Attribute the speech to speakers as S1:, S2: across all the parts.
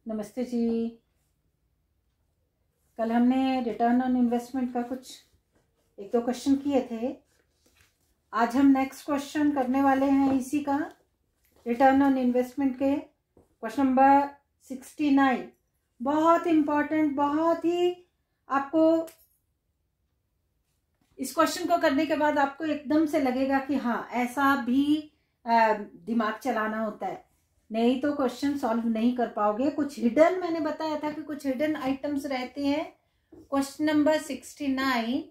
S1: नमस्ते जी। कल हमने रिटर्न ऑन इन्वेस्टमेंट का कुछ एक दो क्वेश्चन किए थे। आज हम नेक्स्ट क्वेश्चन करने वाले हैं इसी का, रिटर्न ऑन इन्वेस्टमेंट के क्वेश्चन नंबर 69। बहुत इम्पॉर्टेंट, बहुत ही आपको इस क्वेश्चन को करने के बाद आपको एकदम से लगेगा कि हाँ ऐसा भी दिमाग चलाना होता है, नहीं तो क्वेश्चन सॉल्व नहीं कर पाओगे। कुछ हिडन, मैंने बताया था कि कुछ हिडन आइटम्स रहते हैं। Question number 69,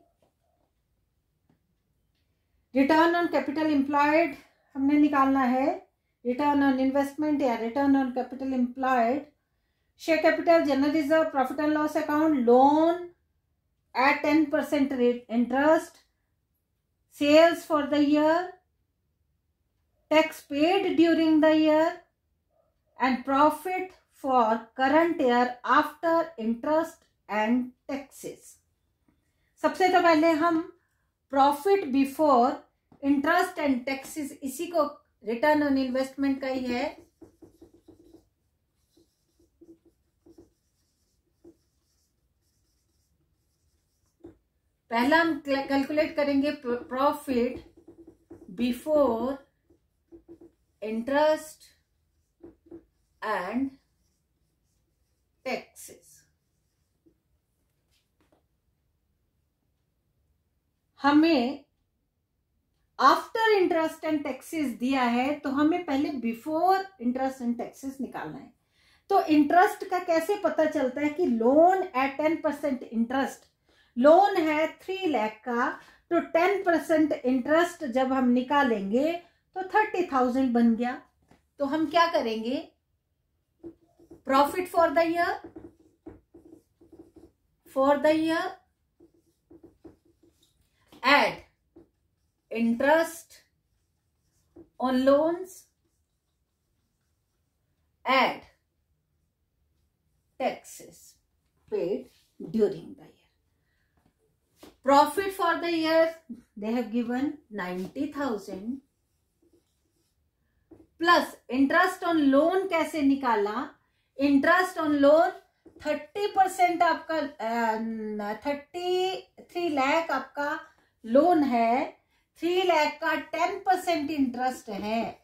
S1: return on capital employed हमने निकालना है। रिटर्न ऑन इन्वेस्टमेंट या return on capital employed, share capital, general reserve, profit and loss account, loan at 10% rate interest, sales for the year, tax paid during the year, and profit for current year after interest and taxes। सबसे तो पहले हम profit before interest and taxes, इसी को return on investment का ही है। पहला हम कैलकुलेट करेंगे profit before interest and taxes. हमें आफ्टर इंटरेस्ट एंड टैक्सेस दिया है, तो हमें पहले बिफोर इंटरेस्ट एंड टैक्सेस निकालना है। तो इंटरेस्ट का कैसे पता चलता है कि लोन एट 10% इंटरेस्ट, लोन है 3 लाख का, तो 10% इंटरेस्ट जब हम निकालेंगे तो 30,000 बन गया। तो हम क्या करेंगे, profit for the year add interest on loans add taxes paid during the year. Profit for the year they have given 90,000 plus interest on loan। कैसे निकाला, इंटरेस्ट ऑन लोन 30% आपका 33 लाख आपका लोन है, 3 लाख का 10% इंटरेस्ट है।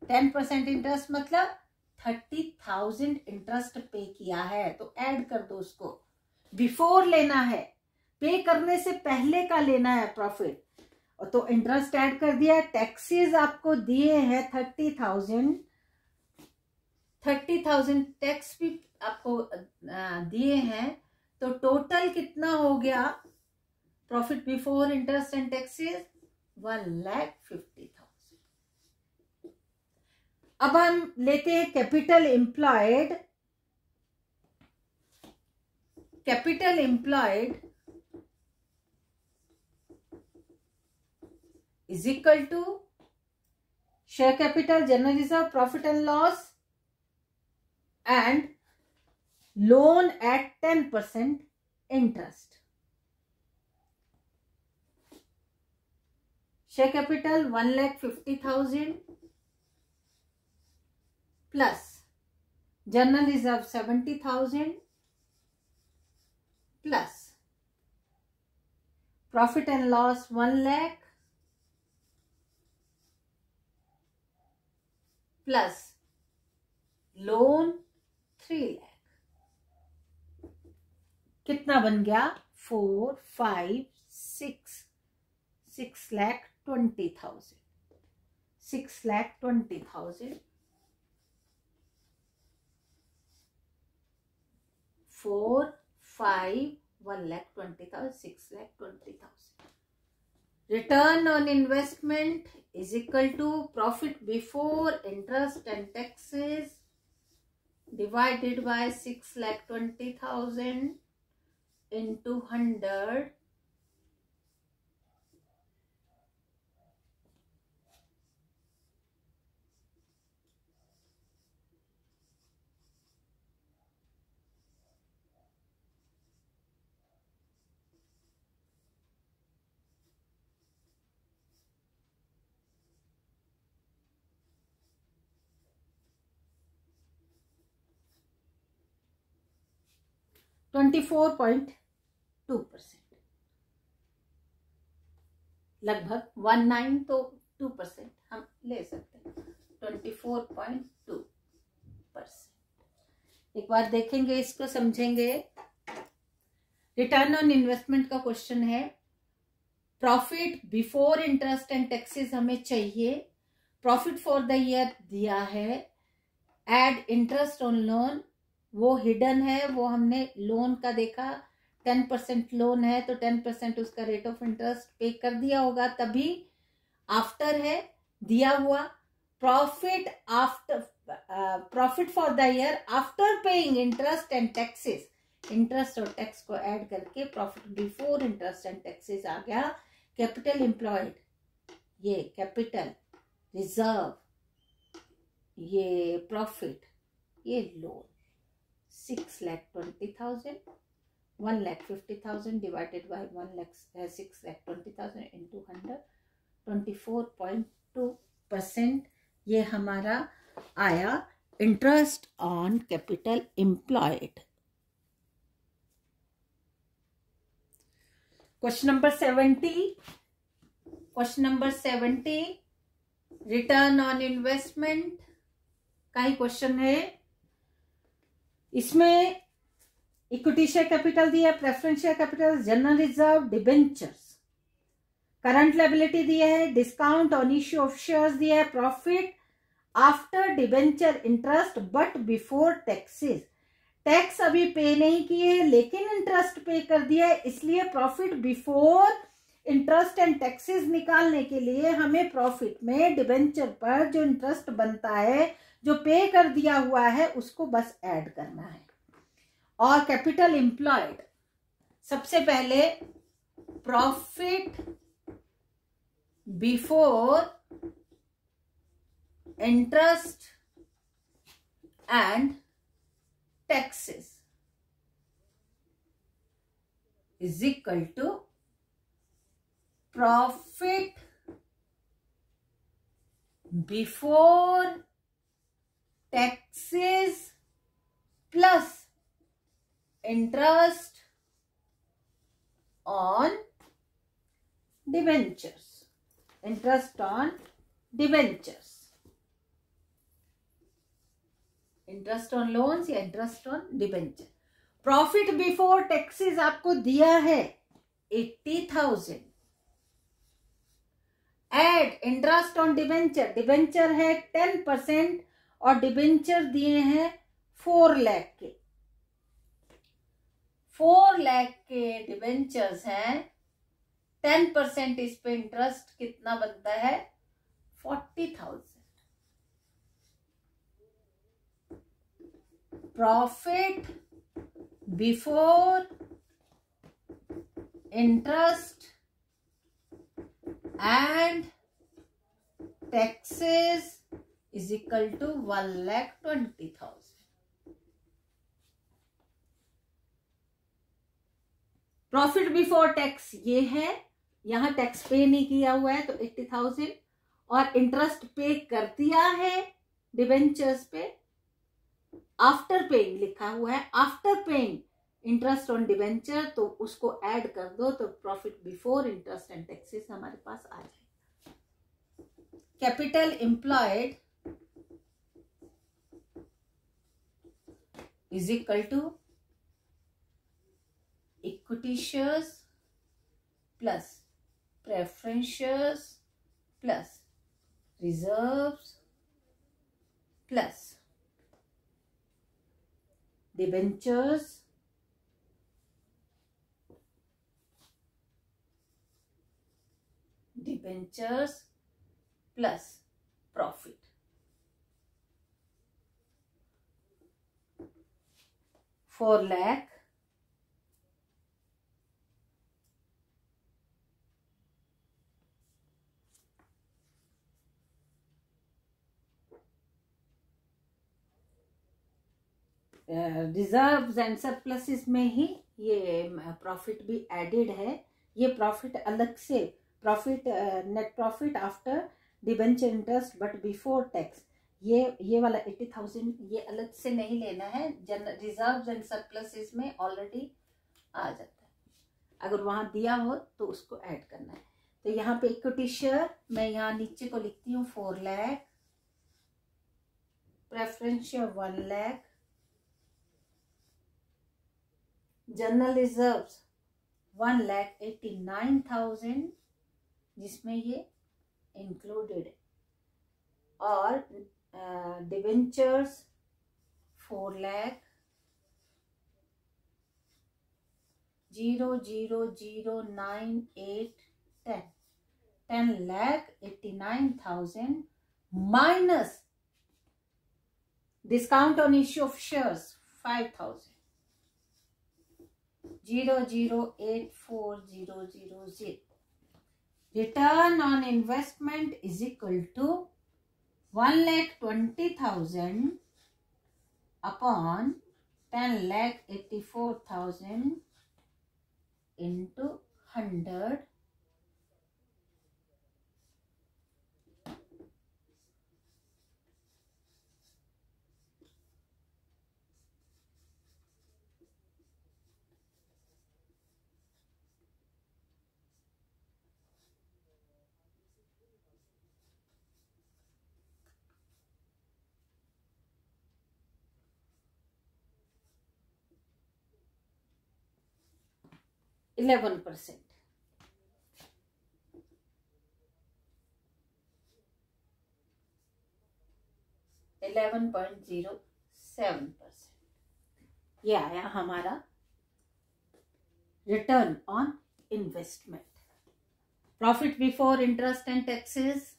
S1: 10% इंटरेस्ट मतलब 30,000 interest पे किया है, तो ऐड कर दो उसको। बिफोर लेना है, पे करने से पहले का लेना है प्रॉफिट, और तो इंटरेस्ट ऐड कर दिया। टैक्सेस आपको दिए हैं 30,000 टैक्स भी आपको दिए हैं, तो टोटल कितना हो गया profit before interest and taxes, 1,50,000। अब हम लेते हैं capital employed. Capital employed is equal to share capital, general reserve, profit and loss and loan at 10% interest. Share capital 1,50,000 plus general reserve 70,000 plus profit and loss 1 lakh plus loan 3 lakh. कितना बन गया, 4, 5, 6,20,000। 6,20,000 4, 5, 1,20,000, 6,20,000। Return on investment is equal to profit before interest and taxes divided by 6,20,000 into 100 . 24.2%, लगभग 19 तो 2% हम ले सकते हैं, 24.2%। एक बार देखेंगे, इसको समझेंगे। रिटर्न ऑन इन्वेस्टमेंट का क्वेश्चन है। Profit before interest and taxes हमें चाहिए। प्रॉफिट फॉर द ईयर दिया है। एड इंटरेस्ट ऑन लोन, वो हिडन है, वो हमने लोन का देखा, 10% लोन है तो 10% उसका रेट ऑफ इंटरेस्ट पे कर दिया होगा, तभी आफ्टर है दिया हुआ। Profit after, profit for the year after paying interest and taxes, interest और टैक्स को ऐड करके profit before interest and taxes आ गया। कैपिटल एम्प्लॉयड, ये कैपिटल, रिजर्व, ये प्रॉफिट, ये लोन, 6,20,000, 1,50,000 डिवाइडेड बाय 6,20,000 इंटू 100, 24.2% ये हमारा आया interest on capital employed. Question number 70, return on investment का ही क्वेश्चन है। इसमें इक्विटी शेयर कैपिटल दिया है, preference share capital, general reserve, debentures, current liability दिया है, discount on issue of shares दिया है, profit after debenture interest but before taxes, tax अभी पे नहीं किए लेकिन इंटरेस्ट पे कर दिया है, इसलिए profit before interest and taxes निकालने के लिए हमें प्रॉफिट में डिबेंचर पर जो इंटरेस्ट बनता है, जो पे कर दिया हुआ है, उसको बस ऐड करना है। और कैपिटल एम्प्लॉयड, सबसे पहले profit before interest and taxes is equal to profit before taxes plus interest on debentures, interest on debentures, interest on loans या interest on debenture. Profit before taxes आपको दिया है 80,000, add interest on debenture, debenture है 10% और debenture दिए हैं 4 लाख के, 4 लाख के डिबेंचर्स हैं, 10% इस पे इंटरेस्ट कितना बनता है 40,000। Profit before interest and taxes is equal to 1,20,000। Profit before tax ये है, यहां टैक्स पे नहीं किया हुआ है तो 80,000, और इंटरेस्ट पे कर दिया है डिबेंचर्स पे, आफ्टर पेइंग लिखा हुआ है, after paying interest on debenture, तो उसको ऐड कर दो तो profit before interest and taxes हमारे पास आ जाए। Capital employed is equal to equity shares plus preference shares plus reserves plus debentures plus profit. 4 lakh reserves and surpluses में ही ये प्रॉफिट भी एडेड है। ये प्रॉफिट अलग से, profit net profit after debenture interest but before tax, ये वाला 80,000 ये अलग से नहीं लेना है, रिजर्व्स एंड सरप्लसेस में ऑलरेडी आ जाता है, अगर वहां दिया हो तो उसको ऐड करना है। तो यहाँ पे इक्विटी शेयर मैं यहाँ नीचे को लिखती हूँ 4 lakh, preference share 1 lakh, general reserves 1,89,000 जिसमें ये इंक्लूडेड है, और debentures 4 lakh, 0,009,8 10,89,000 minus discount on issue of shares 5,000, 0,084,000. Return on investment is equal to 1,20,000 upon 10,84,000 into 100. %11, 11.07%, ये आया हमारा return on investment. Profit before interest and taxes,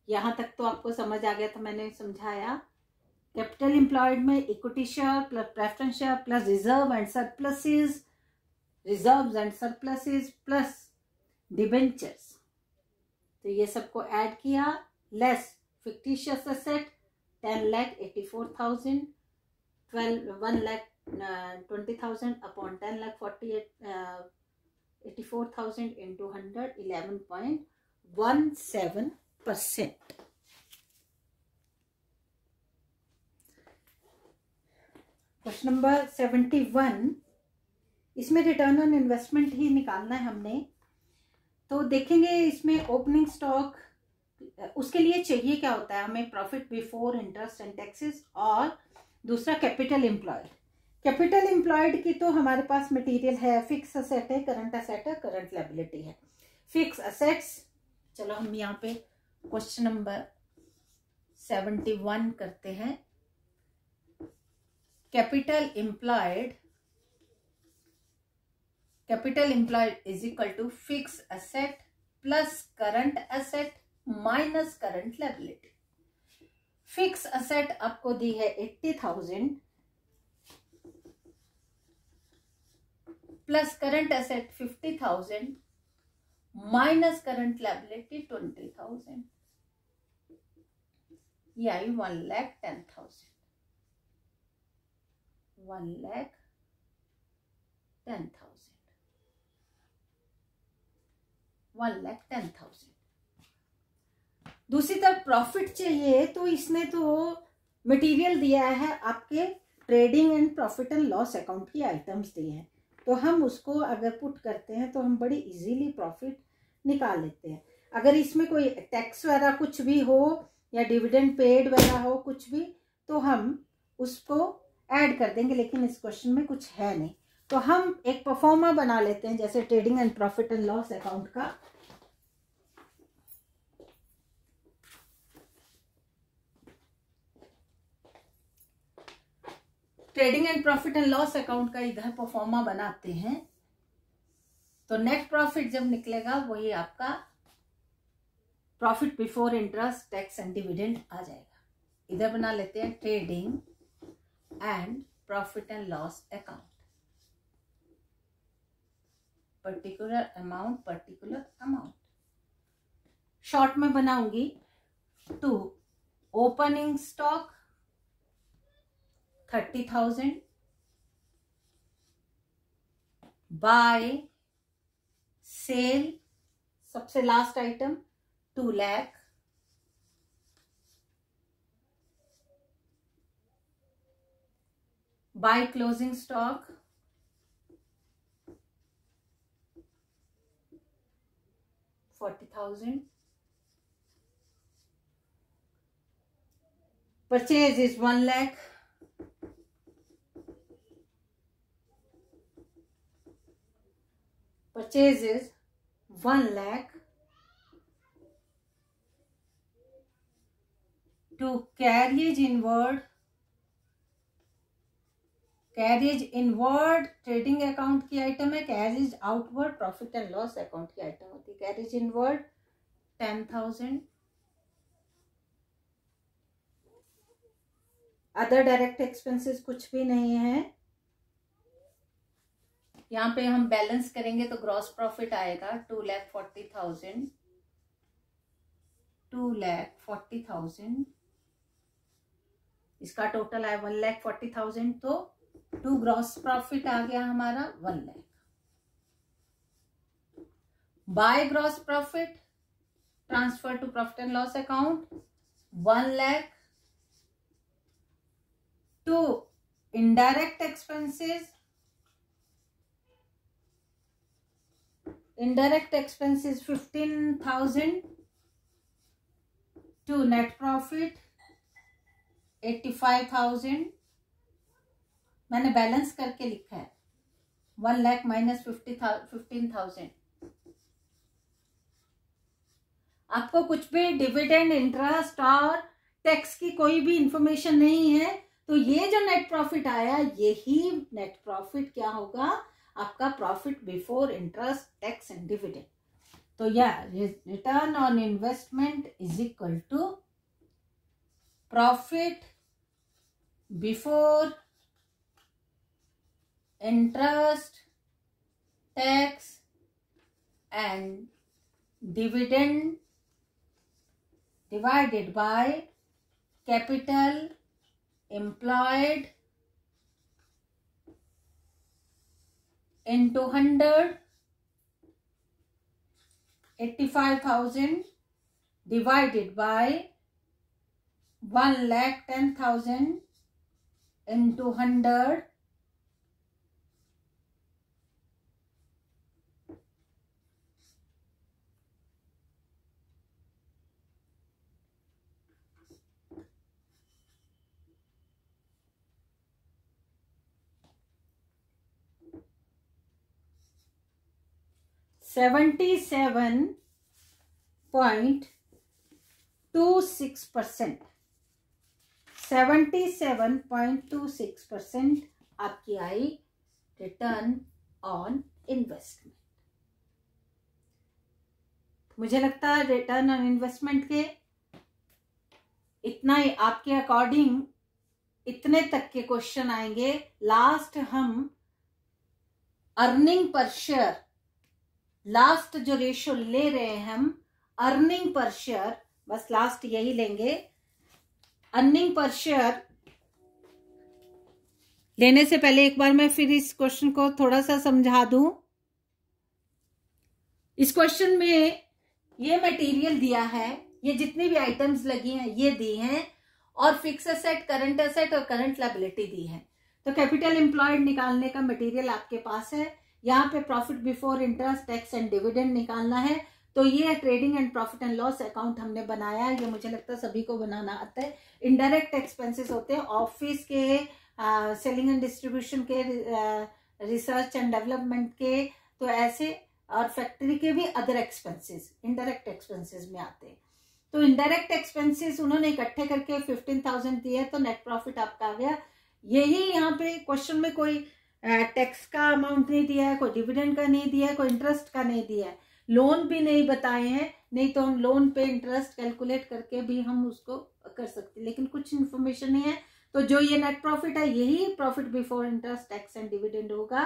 S1: यहां तक तो आपको समझ आ गया था, मैंने समझाया। कैपिटल एम्प्लॉयड में equity share plus preference share plus reserve and surpluses, reserves and surpluses plus debentures, तो ये सबको ऐड किया, less fictitious asset 10,84,000, 1,20,000 upon 10,84,000 into 100, 11.17%। Question number 71, इसमें रिटर्न ऑन इन्वेस्टमेंट ही निकालना है हमने। तो देखेंगे इसमें ओपनिंग स्टॉक, उसके लिए चाहिए क्या होता है हमें, profit before interest and taxes, और दूसरा कैपिटल एम्प्लॉयड। कैपिटल एम्प्लॉयड की तो हमारे पास मटेरियल है, फिक्स असेट है, करंट असेट है, करंट लायबिलिटी है। फिक्स असेट्स, चलो हम यहाँ पे क्वेश्चन नंबर 71 करते हैं। Capital employed is equal to fix asset plus current asset minus current liability. Fix asset आपको दी है 80,000 plus current asset 50,000 minus current liability 20,000, ये आई 1,10,000, 1,10,000। दूसरी तरफ प्रॉफिट चाहिए, तो इसने तो मटेरियल दिया है आपके trading and profit and loss account की आइटम्स दिए हैं, तो हम उसको अगर पुट करते हैं तो हम बड़ी इजीली प्रॉफिट निकाल लेते हैं। अगर इसमें कोई टैक्स वगैरह कुछ भी हो या डिविडेंड पेड वगैरह हो कुछ भी, तो हम उसको ऐड कर देंगे, लेकिन इस क्वेश्चन में कुछ है नहीं। तो हम एक परफॉर्मा बना लेते हैं, जैसे trading and profit and loss account का। Trading and profit and loss account का इधर परफॉर्मा बनाते हैं, तो नेट प्रॉफिट जब निकलेगा वही आपका profit before interest tax and dividend आ जाएगा। इधर बना लेते हैं trading and profit and loss account, particular amount short में बनाऊंगी। To opening stock 30,000, by sale सबसे last item 2 lakh, by closing stock, $40,000. Purchase is 1 lakh. Purchase is 1 lakh to carriage inward. Carriage inward trading account की item है, carriage outward profit and loss account की item होती है. Carriage inward 10,000. Other direct expenses कुछ भी नहीं है. यहाँ पे हम बैलेंस करेंगे तो ग्रॉस प्रॉफिट आएगा 2,40,000. 2,40,000. इसका टोटल है 1,40,000. तो 2 ग्रॉस प्रॉफिट आ गया हमारा 1 lakh. By gross profit transfer to profit and loss account 1 lakh. To indirect expenses, indirect expenses 15,000. to net profit 85,000. मैंने बैलेंस करके लिखा है 1 लाख माइनस 15,000. आपको कुछ भी डिविडेंड, इंटरेस्ट और टैक्स की कोई भी इंफॉर्मेशन नहीं है, तो ये जो नेट प्रॉफिट आया यही नेट प्रॉफिट क्या होगा आपका, profit before interest, tax and dividend. तो return on investment is equal to profit before interest, tax and dividend divided by capital employed into 100. 85,000 divided by 1,10,000 into 100. %77.26%. 77.26% आपकी आई रिटर्न ऑन इन्वेस्टमेंट. मुझे लगता है return on investment के इतना ही आपके according इतने तक के क्वेश्चन आएंगे. लास्ट हम अर्निंग पर शेयर, लास्ट जो रेशियो ले रहे हैं हम अर्निंग पर शेयर, बस लास्ट यही लेंगे. अर्निंग पर शेयर लेने से पहले एक बार मैं फिर इस क्वेश्चन को थोड़ा सा समझा दूं. इस क्वेश्चन में ये मटेरियल दिया है, ये जितनी भी आइटम्स लगी हैं ये दी हैं, और फिक्स एसेट, करंट एसेट और करंट लायबिलिटी दी है. तो कैपिटल एम्प्लॉयड निकालने का मटेरियल आपके पास है. यहाँ पे profit before interest, tax and dividend निकालना है. तो ये trading and profit and loss account हमने बनाया है. ये मुझे लगता है सभी को बनाना आता है. इनडायरेक्ट एक्सपेंसेस होते हैं ऑफिस के, सेलिंग एंड डिस्ट्रीब्यूशन के, रिसर्च एंड डेवलपमेंट के, तो ऐसे, और फैक्ट्री के भी अदर एक्सपेंसेस इनडायरेक्ट एक्सपेंसेस में आते हैं. तो इनडायरेक्ट एक्सपेंसेस उन्होंने इकट्ठे करके 15,000 दिए, तो नेट प्रॉफिट आपका आ गया. यही यहाँ पे क्वेश्चन में कोई टैक्स का अमाउंट नहीं दिया है, कोई डिविडेंड का नहीं दिया है, कोई इंटरेस्ट का नहीं दिया है, लोन भी नहीं बताए हैं. नहीं तो हम लोन पे इंटरेस्ट कैलकुलेट करके भी हम उसको कर सकते, लेकिन कुछ इन्फॉर्मेशन नहीं है. तो जो ये नेट प्रॉफिट है यही profit before interest, tax and dividend होगा.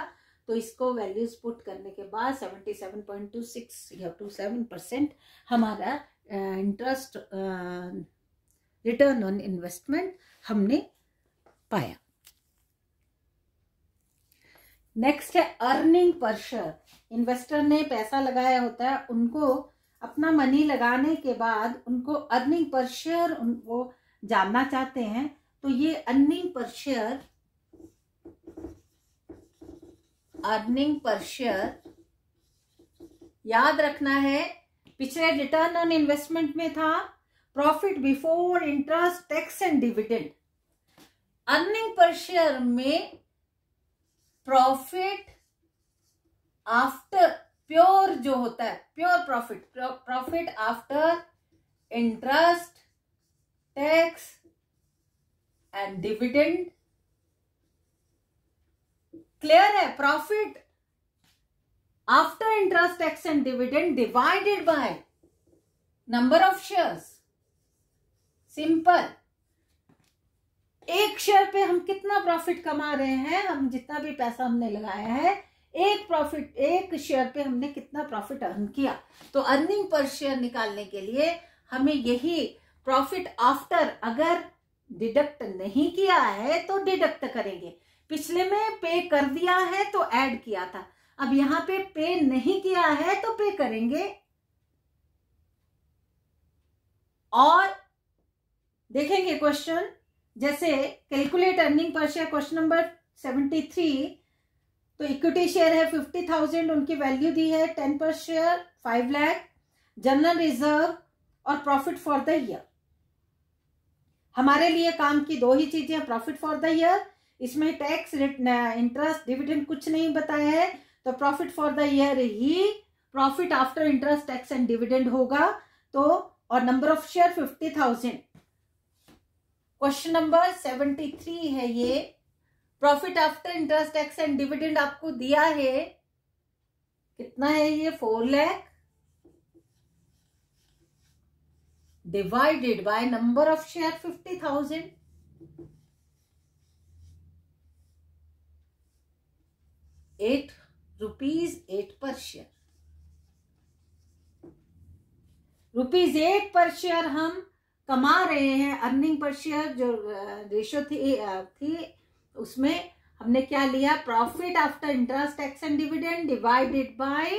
S1: तो इसको वैल्यूज पुट करने के बाद 77.26 या 27% हमारा इंटरेस्ट रिटर्न ऑन इन्वेस्टमेंट हमने पाया. नेक्स्ट है अर्निंग पर शेयर. इन्वेस्टर ने पैसा लगाया होता है, उनको अपना मनी लगाने के बाद उनको अर्निंग पर शेयर वो जानना चाहते हैं. तो ये earning per share earning per share याद रखना है, पिछले रिटर्न ऑन इन्वेस्टमेंट में था profit before interest tax and dividend. Earning पर शेयर में प्रॉफिट आफ्टर प्योर जो होता है, pure profit after interest tax and dividend. Clear है? Profit after interest tax and dividend divided by number of shares. Simple. एक share पे हम कितना प्रॉफिट कमा रहे हैं, हम जितना भी पैसा हमने लगाया है, एक शेयर पे हमने कितना प्रॉफिट अर्न किया। तो अर्निंग पर शेयर निकालने के लिए हमें यही प्रॉफिट आफ्टर, अगर डिडक्ट नहीं किया है तो डिडक्ट करेंगे। पिछले में पे कर दिया है तो ऐड किया था, अब यहां पे नहीं किया है तो पे करेंगे। और देखेंगे क्वेश्चन, जैसे calculate earning per share, question number 73। तो इक्विटी शेयर है 50,000, उनकी वैल्यू दी है 10 per share 5 lakh, general reserve और प्रॉफिट फॉर द ईयर। हमारे लिए काम की दो ही चीजें, प्रॉफिट फॉर द ईयर, इसमें टैक्स इंटरेस्ट डिविडेंड कुछ नहीं बताया है, तो profit for the year he profit after interest tax and dividend होगा। तो और number of share 50,000। Question number 73 है ये। Profit after interest tax and dividend आपको दिया है, कितना है ये 4 lakh, divided by number of share 50,000। ₹8 पर शेयर। ₹8 पर शेयर हम कमा रहे हैं। अर्निंग पर शेयर जो रेशियो थी उसमें हमने क्या लिया, profit after interest tax and dividend divided by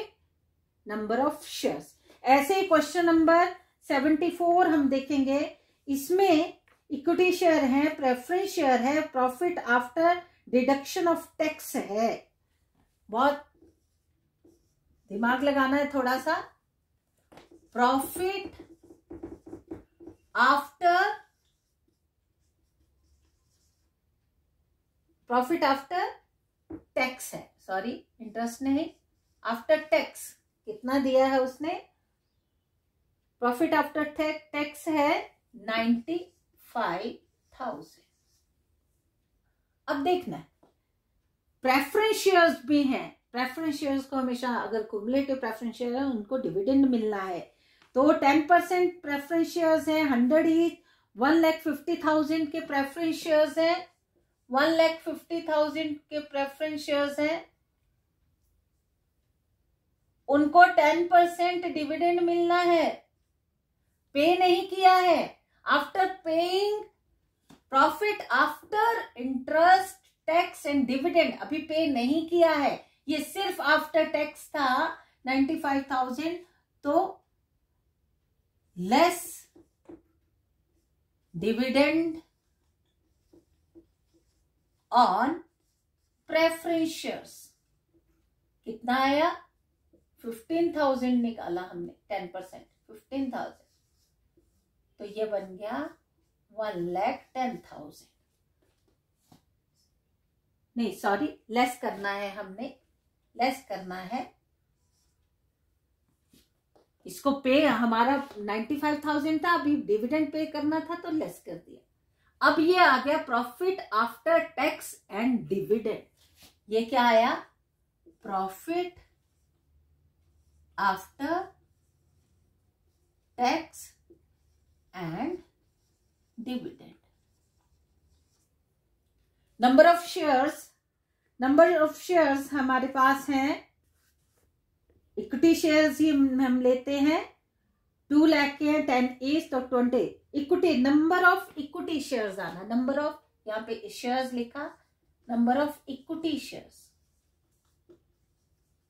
S1: number of shares. ऐसे ही क्वेश्चन नंबर 74 हम देखेंगे, इसमें इक्विटी शेयर है, प्रेफरेंस शेयर है, profit after deduction of tax है। बहुत दिमाग लगाना है थोड़ा सा। प्रॉफिट आफ्टर टैक्स है, सॉरी इंटरेस्ट नहीं, आफ्टर टैक्स कितना दिया है उसने, प्रॉफिट आफ्टर टैक्स है 95,000। अब देखना है प्रेफरेंस शेयर्स भी हैं। प्रेफरेंस शेयर्स को हमेशा, अगर कुमुलेटिव प्रेफरेंस शेयर है उनको डिविडेंड मिलना है, तो 10% प्रेफरेंस शेयर्स है, 100 ईच, 1,50,000 के प्रेफरेंस शेयर्स है, 1,50,000 के प्रेफरेंस शेयर्स हैं, उनको 10% डिविडेंड मिलना है, पे नहीं किया है। After paying profit after interest tax and dividend, अभी पे नहीं किया है, ये सिर्फ आफ्टर टैक्स था 95,000, तो less dividend on preference shares कितना आया, 15,000 निकाला हमने, 10% 15,000, तो ये बन गया 1,10,000। नहीं सॉरी, लेस करना है, हमने लेस करना है इसको। पे हमारा 95,000 था, अभी डिविडेंड पे करना था तो लेस कर दिया। अब ये आ गया profit after tax and dividend. ये क्या आया, profit after tax and dividend. Number of shares हमारे पास हैं, इक्विटी शेयर्स ही हम लेते हैं, 2 लाख के हैं, 10 ईच तो 20 equity. Number of equity shares आना, नंबर ऑफ, यहाँ पे शेयर्स लिखा, नंबर ऑफ इक्विटी शेयर्स।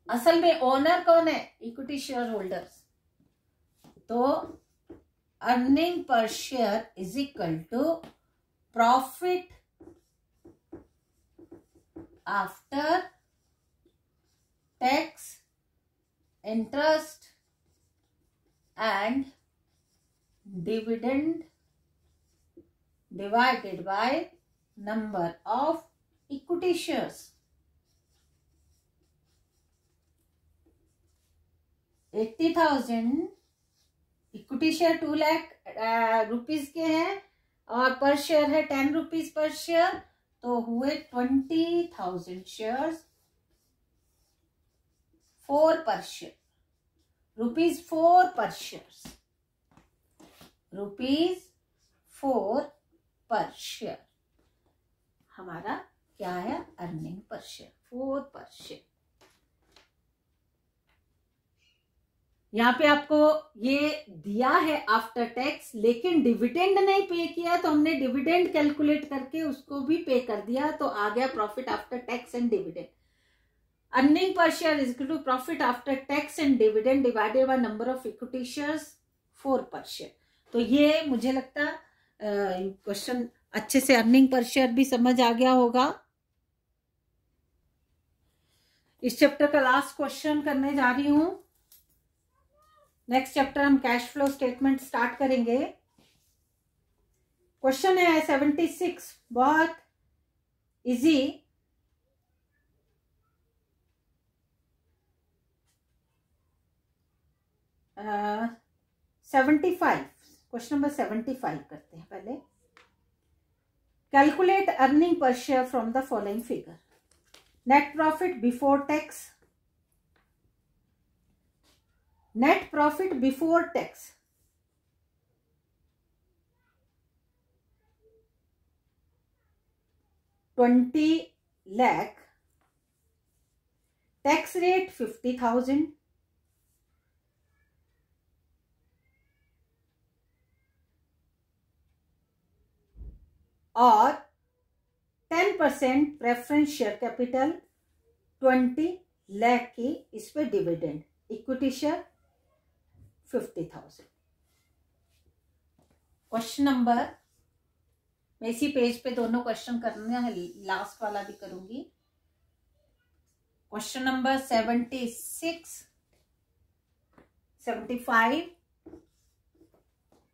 S1: असल में ओनर कौन है, इक्विटी शेयर होल्डर्स। तो अर्निंग पर share is equal to profit after tax, interest and dividend divided by number of equity shares. 80,000 equity share 2 lakh rupees के हैं और पर शेयर है 10 रुपीज पर शेयर, तो हुए 20,000 shares 4 per share, rupees 4 per share, rupees 4 per share हमारा क्या है, earning per share 4 per share. यहाँ पे आपको ये दिया है आफ्टर टैक्स, लेकिन डिविडेंड नहीं पे किया, तो हमने डिविडेंड कैलकुलेट करके उसको भी पे कर दिया, तो आ गया profit after tax and dividend. Earning पर share is equal to profit after tax and dividend divided by number of equity shares 4 per share. तो ये मुझे लगता है क्वेश्चन अच्छे से अर्निंग पर शेयर भी समझ आ गया होगा। इस चैप्टर का लास्ट क्वेश्चन करने जा रही हूं। नेक्स्ट चैप्टर हम कैश फ्लो स्टेटमेंट स्टार्ट करेंगे। क्वेश्चन है 76, बहुत इजी। uh, 75, क्वेश्चन नंबर 75 करते हैं पहले। Calculate earning per share from the following figure. Net profit before tax, net profit before tax $20 lakh, tax rate 50,000, और 10% प्रेफरेंस शेयर कैपिटल 20 लाख की, इस पे dividend, equity share 50,000। Question number, मैं इसी page पे दोनों क्वेश्चन करना है, लास्ट वाला भी करूंगी। क्वेश्चन नंबर 76, 75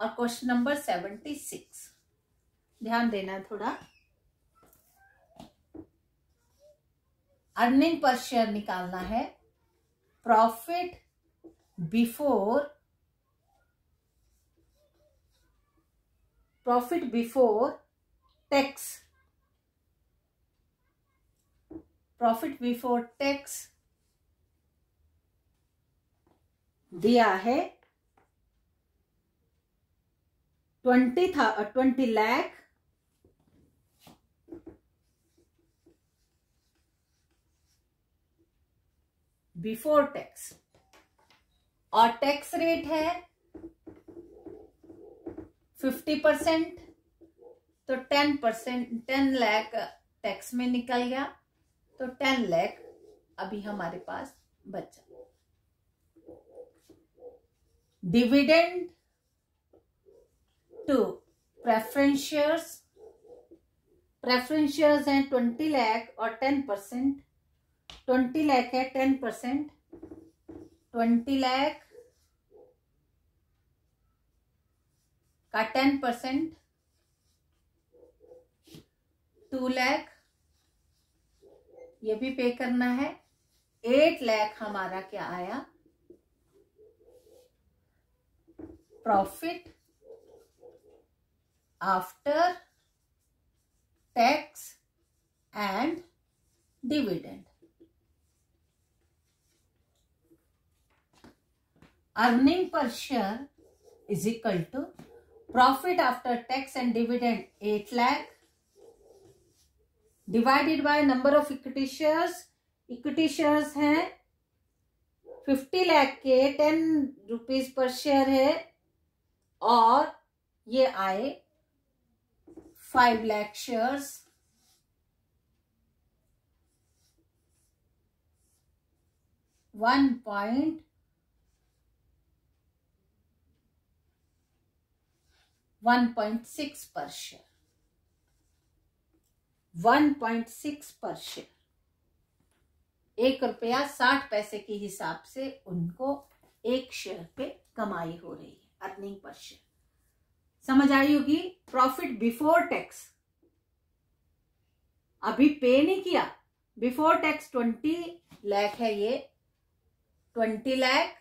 S1: और क्वेश्चन नंबर 76 ध्यान देना थोड़ा। अर्निंग पर शेयर निकालना है, profit before tax, profit before tax दिया है 20 लाख, बिफोर टैक्स, और टैक्स रेट है 50%, तो 10%, 10 लाख टैक्स में निकल गया, तो 10 लाख अभी हमारे पास बचा। Dividend to preference shares, preference shares हैं 20 लाख और 10%, 20 लाख है 10%, 20 लाख का 10% 2 लाख, ये भी पे करना है। 8 लाख हमारा क्या आया, profit after tax and dividend. Earning पर share is equal to profit after tax and dividend 8 lakh divided by number of equity shares. Equity shares हैं 50 लाख के 10 रुपीज पर शेयर है, और ये आए 5 लाख शेयर्स, 1.6 पर शेयर, 1.6 पर शेयर। ₹1.60 के हिसाब से उनको एक शेयर पे कमाई हो रही है, अर्निंग पर शेयर। समझ आई होगी। प्रॉफिट बिफोर टैक्स अभी पे नहीं किया, बिफोर टैक्स 20 लाख है, ये 20 लाख।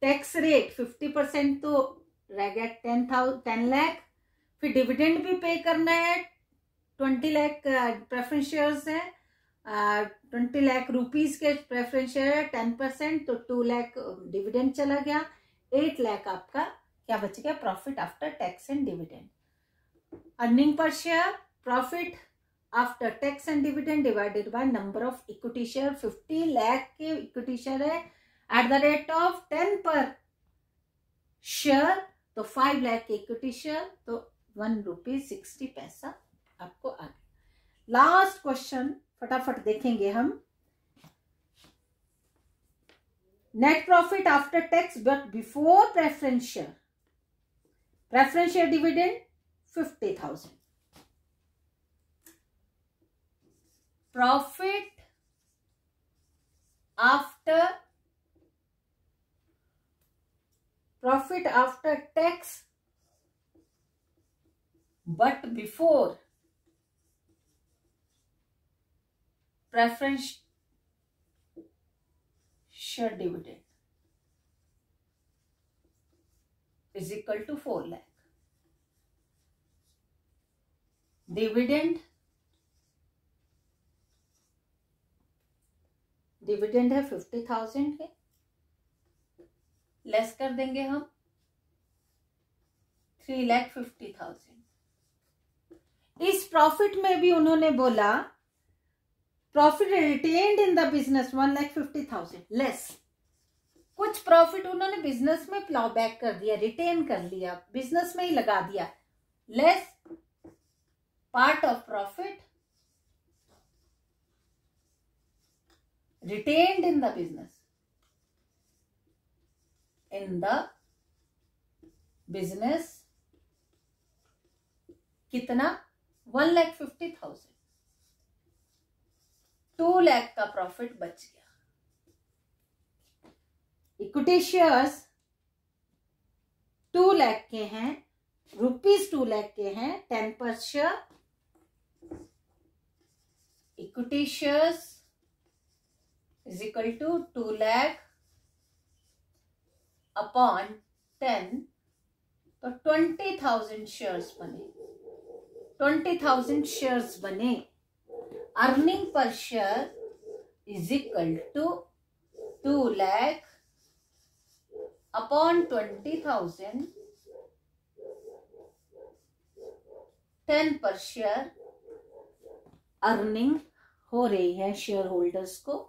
S1: टैक्स रेट 50% तो रह गया 10 लाख। फिर डिविडेंड भी पे करना है, 20 लाख प्रेफरेंस शेयर्स है, 20 लाख रुपीस के प्रेफरेंस शेयर है, 10% तो 2 लाख डिविडेंड चला गया। 8 लाख आपका क्या बच गया, profit after tax and dividend. Earning पर share, profit after tax and dividend divided by number of equity share. 50 lakh के इक्विटी शेयर है at the rate of 10 per share, तो 5 लाख के इक्विटी शेयर, तो ₹1.60 आपको आ गया। लास्ट क्वेश्चन फटाफट देखेंगे हम। Net profit after tax but before preference share. Preference share dividend 50,000। Profit after tax but before preference share dividend is equal to 4 lakh. Dividend है 50,000 के, लेस कर देंगे हम 3,50,000। इस प्रॉफिट में भी उन्होंने बोला profit retained in the business 1,50,000 less. कुछ प्रॉफिट उन्होंने बिजनेस में प्लॉ बैक कर दिया, रिटेन कर लिया, बिजनेस में ही लगा दिया। Less part of profit retained in the business, कितना 1,50,000। 2 लाख का प्रॉफिट बच गया। इक्विटी शेयर्स 2 लाख के हैं, ₹2 लाख के हैं, 10 per share. Equity shares is equal to 2 lakh upon 10, तो 20,000 शेयर्स बने। 20,000 शेयर्स बने। अर्निंग पर share is equal to 2 lakh upon 20,000, 10 per share earning हो रही है शेयर होल्डर्स को।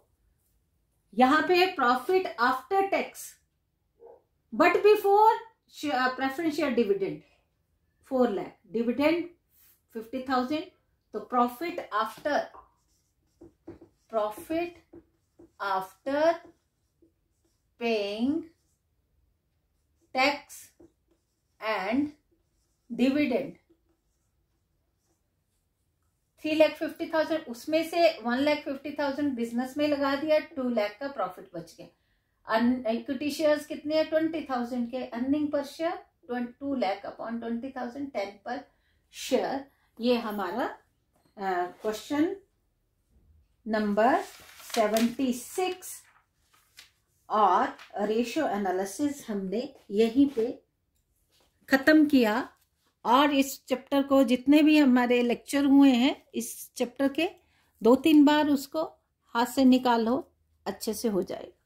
S1: यहां पे profit after tax but before preference share dividend 4 lakh, dividend 50,000, तो profit after paying tax and dividend 3,50,000, उसमें से 1,50,000 बिजनेस में लगा दिया, 2 लाख का प्रॉफिट बच गया। इक्विटी शेयर्स कितने हैं 20,000 के। Earning per share 2 lakh upon 20,000, 10 per share. ये हमारा क्वेश्चन नंबर 76 और रेशियो एनालिसिस हमने यहीं पे खत्म किया। और इस चैप्टर को जितने भी हमारे लेक्चर हुए हैं इस चैप्टर के 2-3 बार उसको हाथ से निकालो, अच्छे से हो जाएगा।